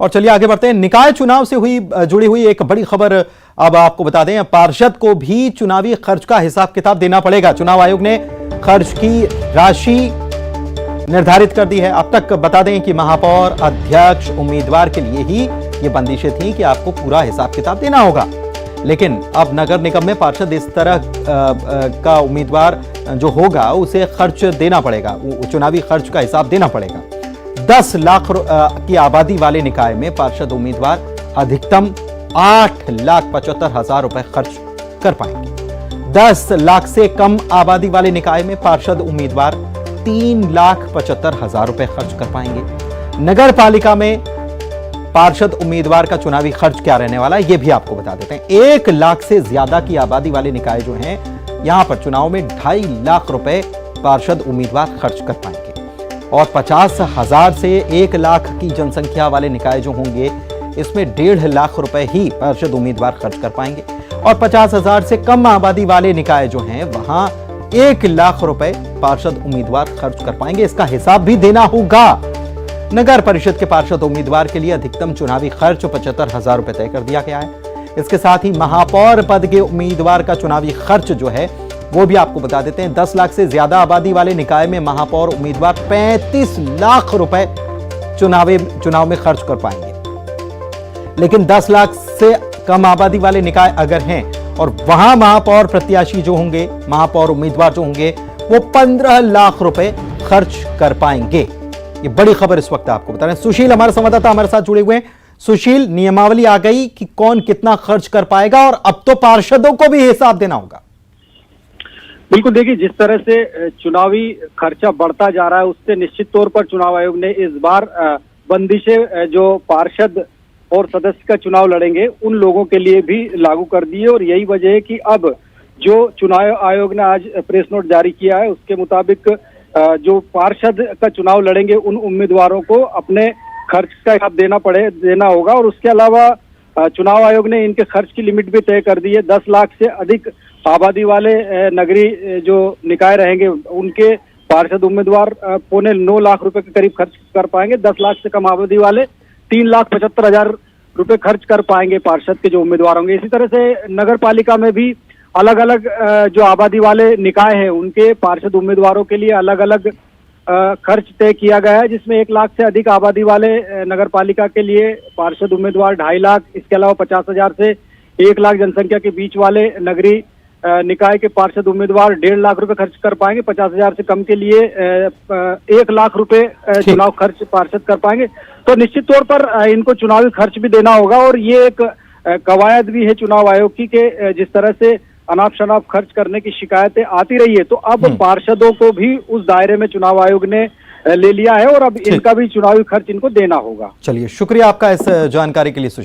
और चलिए आगे बढ़ते हैं। निकाय चुनाव से जुड़ी हुई एक बड़ी खबर अब आपको बता दें। पार्षद को भी चुनावी खर्च का हिसाब किताब देना पड़ेगा। चुनाव आयोग ने खर्च की राशि निर्धारित कर दी है। अब तक बता दें कि महापौर, अध्यक्ष, उम्मीदवार के लिए ही ये बंदिशें थी कि आपको पूरा हिसाब किताब देना होगा, लेकिन अब नगर निगम में पार्षद इस तरह का उम्मीदवार जो होगा उसे खर्च देना पड़ेगा, चुनावी खर्च का हिसाब देना पड़ेगा। 10 लाख की आबादी वाले निकाय में पार्षद उम्मीदवार अधिकतम 8,75,000 रुपए खर्च कर पाएंगे। 10 लाख से कम आबादी वाले निकाय में पार्षद उम्मीदवार 3,75,000 रुपए खर्च कर पाएंगे। नगर पालिका में पार्षद उम्मीदवार का चुनावी खर्च क्या रहने वाला है यह भी आपको बता देते हैं। 1 लाख से ज्यादा की आबादी वाले निकाय जो हैं, यहां पर चुनाव में 2.5 लाख रुपए पार्षद उम्मीदवार खर्च कर पाएंगे और 50,000 से 1 लाख की जनसंख्या वाले निकाय जो होंगे इसमें 1.5 लाख रुपए ही पार्षद उम्मीदवार खर्च कर पाएंगे और 50,000 से कम आबादी वाले निकाय जो हैं वहां 1 लाख रुपए पार्षद उम्मीदवार खर्च कर पाएंगे। इसका हिसाब भी देना होगा। नगर परिषद के पार्षद उम्मीदवार के लिए अधिकतम चुनावी खर्च 75,000 रुपए तय कर दिया गया है। इसके साथ ही महापौर पद के उम्मीदवार का चुनावी खर्च जो है वो भी आपको बता देते हैं। 10 लाख से ज्यादा आबादी वाले निकाय में महापौर उम्मीदवार 35 लाख रुपए चुनाव में खर्च कर पाएंगे, लेकिन 10 लाख से कम आबादी वाले निकाय अगर हैं और वहां महापौर प्रत्याशी जो होंगे, महापौर उम्मीदवार जो होंगे, वो 15 लाख रुपए खर्च कर पाएंगे। ये बड़ी खबर इस वक्त आपको बता रहे हैं। सुशील हमारे संवाददाता हमारे साथ जुड़े हुए हैं। सुशील, नियमावली आ गई कि कौन कितना खर्च कर पाएगा और अब तो पार्षदों को भी हिसाब देना होगा। बिल्कुल, देखिए जिस तरह से चुनावी खर्चा बढ़ता जा रहा है उससे निश्चित तौर पर चुनाव आयोग ने इस बार बंदिशें जो पार्षद और सदस्य का चुनाव लड़ेंगे उन लोगों के लिए भी लागू कर दी है और यही वजह है कि अब जो चुनाव आयोग ने आज प्रेस नोट जारी किया है उसके मुताबिक जो पार्षद का चुनाव लड़ेंगे उन उम्मीदवारों को अपने खर्च का हिसाब देना होगा और उसके अलावा चुनाव आयोग ने इनके खर्च की लिमिट भी तय कर दी है। 10 लाख से अधिक आबादी वाले नगरीय जो निकाय रहेंगे उनके पार्षद उम्मीदवार 9.25 लाख रुपए के करीब खर्च कर पाएंगे। 10 लाख से कम आबादी वाले 3,75,000 रुपए खर्च कर पाएंगे पार्षद के जो उम्मीदवार होंगे। इसी तरह से नगर पालिका में भी अलग अलग जो आबादी वाले निकाय हैं उनके पार्षद उम्मीदवारों के लिए अलग अलग खर्च तय किया गया है, जिसमें 1 लाख से अधिक आबादी वाले नगर पालिका के लिए पार्षद उम्मीदवार 2.5 लाख, इसके अलावा 50,000 से 1 लाख जनसंख्या के बीच वाले नगरीय निकाय के पार्षद उम्मीदवार 1.5 लाख रुपए खर्च कर पाएंगे। 50,000 से कम के लिए 1 लाख रुपए चुनाव खर्च पार्षद कर पाएंगे। तो निश्चित तौर पर इनको चुनावी खर्च भी देना होगा और ये एक कवायद भी है चुनाव आयोग की कि जिस तरह से अनाप शनाप खर्च करने की शिकायतें आती रही है तो अब पार्षदों को भी उस दायरे में चुनाव आयोग ने ले लिया है और अब इनका भी चुनावी खर्च इनको देना होगा। चलिए, शुक्रिया आपका इस जानकारी के लिए।